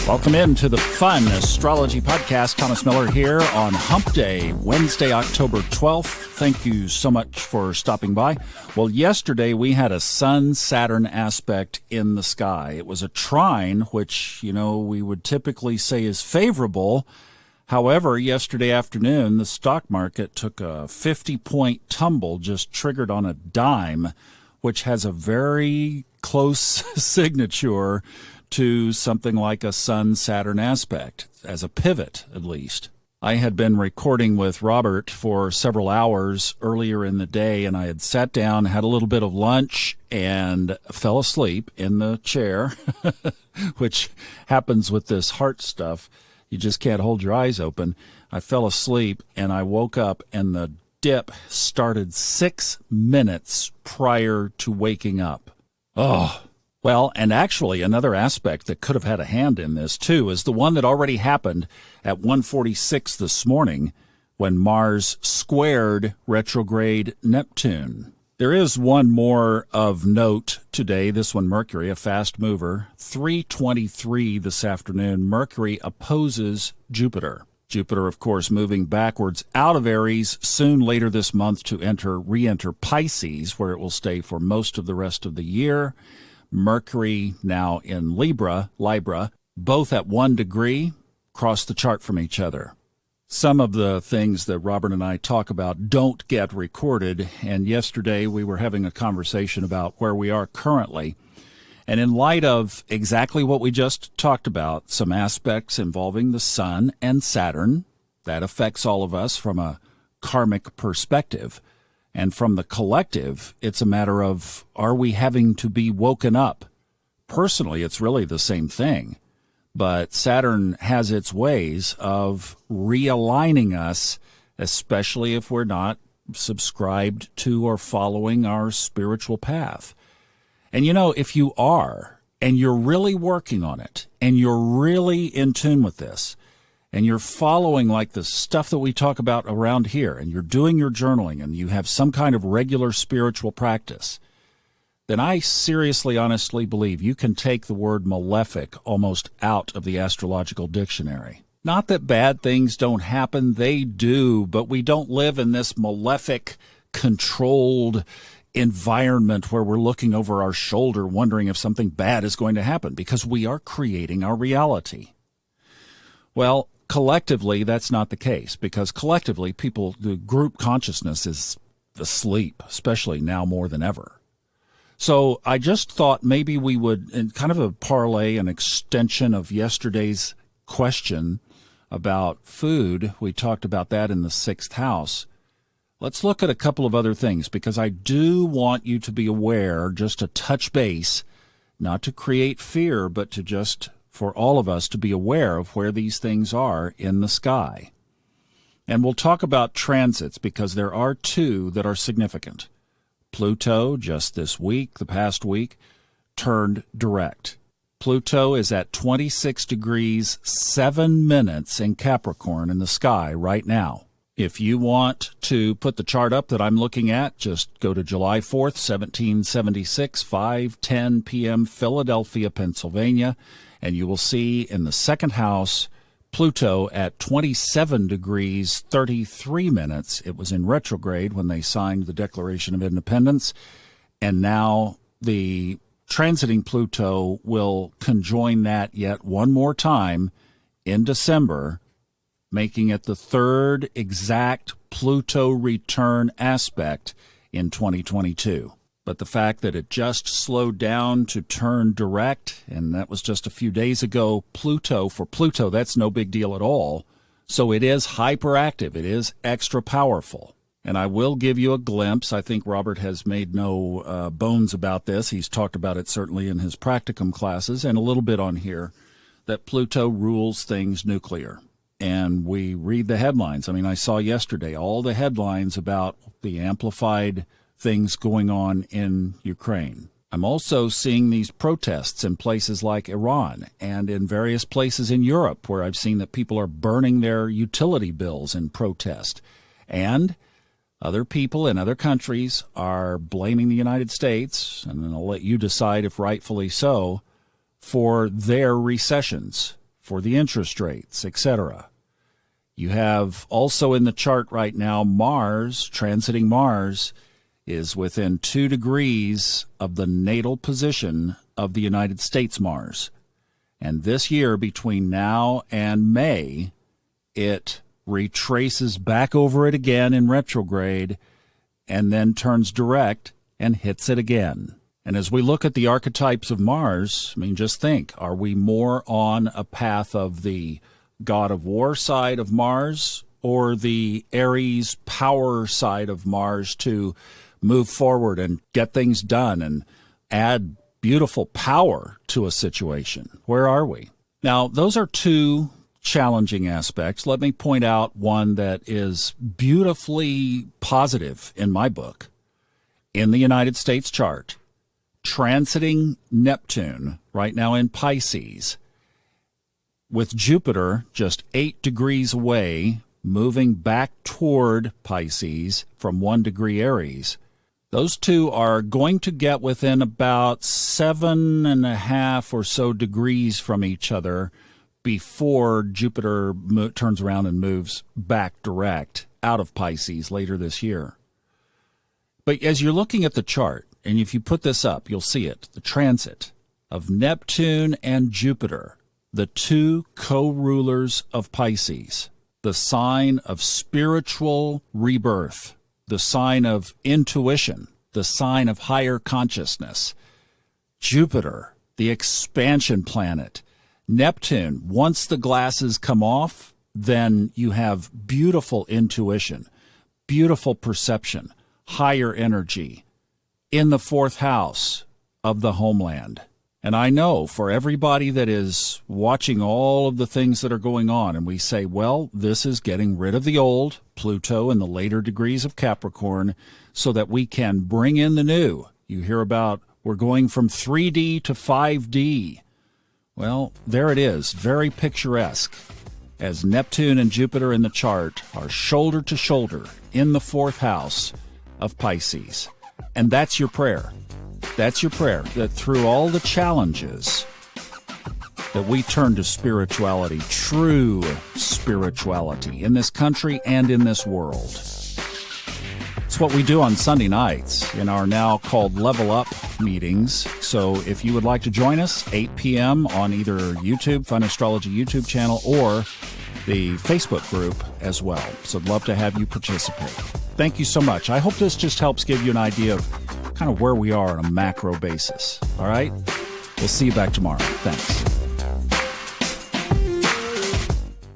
Welcome into the fun astrology podcast. Thomas Miller here on Hump Day, Wednesday, October 12th. Thank you so much for stopping by. Well, yesterday we had a Sun-Saturn aspect in the sky. It was a trine, which, we would typically say is favorable. However, yesterday afternoon, the stock market took a 50-point tumble, just triggered on a dime, which has a very close signature to something like a Sun-Saturn aspect, as a pivot at least. I had been recording with Robert for several hours earlier in the day, and I had sat down, had a little bit of lunch, and fell asleep in the chair, which happens with this heart stuff. You just can't hold your eyes open. I fell asleep, and I woke up, and the dip started 6 minutes prior to waking up. Oh, well, and actually another aspect that could have had a hand in this, too, is the one that already happened at 1:46 this morning when Mars squared retrograde Neptune. There is one more of note today, this one Mercury, a fast mover. 3:23 this afternoon, Mercury opposes Jupiter. Jupiter, of course, moving backwards out of Aries soon later this month to re-enter Pisces, where it will stay for most of the rest of the year. Mercury now in Libra, both at 1 degree, cross the chart from each other. Some of the things that Robert and I talk about don't get recorded, and yesterday we were having a conversation about where we are currently. And in light of exactly what we just talked about, some aspects involving the Sun and Saturn, that affects all of us from a karmic perspective. And from the collective, it's a matter of, are we having to be woken up? Personally, it's really the same thing. But Saturn has its ways of realigning us, especially if we're not subscribed to or following our spiritual path. And if you are, and you're really working on it, and you're really in tune with this, and you're following like the stuff that we talk about around here, and you're doing your journaling, and you have some kind of regular spiritual practice, then I seriously, honestly believe you can take the word malefic almost out of the astrological dictionary. Not that bad things don't happen, they do, but we don't live in this malefic, controlled environment where we're looking over our shoulder wondering if something bad is going to happen, because we are creating our reality. Well, collectively, that's not the case, because collectively, the group consciousness is asleep, especially now more than ever. So I just thought maybe we would, in kind of a parlay, an extension of yesterday's question about food, we talked about that in the 6th house. Let's look at a couple of other things, because I do want you to be aware, just to touch base, not to create fear, but to just for all of us to be aware of where these things are in the sky. And we'll talk about transits, because there are two that are significant. Pluto, just this week, the past week, turned direct. Pluto is at 26 degrees 7 minutes in Capricorn in the sky right now. If you want to put the chart up that I'm looking at, just go to July 4th, 1776, 5:10 p.m., Philadelphia, Pennsylvania, and you will see in the 2nd house, Pluto at 27 degrees 33 minutes. It was in retrograde when they signed the Declaration of Independence, and now the transiting Pluto will conjoin that yet one more time in December, making it the 3rd exact Pluto return aspect in 2022. But the fact that it just slowed down to turn direct, and that was just a few days ago, for Pluto, that's no big deal at all. So it is hyperactive. It is extra powerful. And I will give you a glimpse. I think Robert has made no bones about this. He's talked about it certainly in his practicum classes and a little bit on here, that Pluto rules things nuclear. And we read the headlines. I mean, I saw yesterday all the headlines about the amplified things going on in Ukraine. I'm also seeing these protests in places like Iran and in various places in Europe where I've seen that people are burning their utility bills in protest. And other people in other countries are blaming the United States, and then I'll let you decide if rightfully so, for their recessions, for the interest rates, etc. You have also in the chart right now, Mars, transiting Mars, is within 2 degrees of the natal position of the United States Mars. And this year, between now and May, it retraces back over it again in retrograde and then turns direct and hits it again. And as we look at the archetypes of Mars, I mean, just think, are we more on a path of the God of War side of Mars or the Aries power side of Mars to move forward and get things done and add beautiful power to a situation? Where are we? Now, those are two challenging aspects. Let me point out one that is beautifully positive in my book. In the United States chart, transiting Neptune right now in Pisces, with Jupiter just 8 degrees away, moving back toward Pisces from 1 degree Aries. Those two are going to get within about 7.5 or so degrees from each other before Jupiter turns around and moves back direct out of Pisces later this year. But as you're looking at the chart, and if you put this up, you'll see it, the transit of Neptune and Jupiter, the two co-rulers of Pisces, the sign of spiritual rebirth, the sign of intuition, the sign of higher consciousness. Jupiter, the expansion planet. Neptune, once the glasses come off, then you have beautiful intuition, beautiful perception, higher energy in the 4th house of the homeland. And I know for everybody that is watching all of the things that are going on, and we say, well, this is getting rid of the old, Pluto in the later degrees of Capricorn, so that we can bring in the new. You hear about we're going from 3D to 5D. Well, there it is, very picturesque, as Neptune and Jupiter in the chart are shoulder to shoulder in the 4th house of Pisces. And that's your prayer. That's your prayer, that through all the challenges, that we turn to spirituality, true spirituality, in this country and in this world. It's what we do on Sunday nights in our now called Level Up meetings. So if you would like to join us, 8 p.m. on either YouTube, Fun Astrology YouTube channel, or the Facebook group as well. So I'd love to have you participate. Thank you so much. I hope this just helps give you an idea of kind of where we are on a macro basis. All right? We'll see you back tomorrow. Thanks.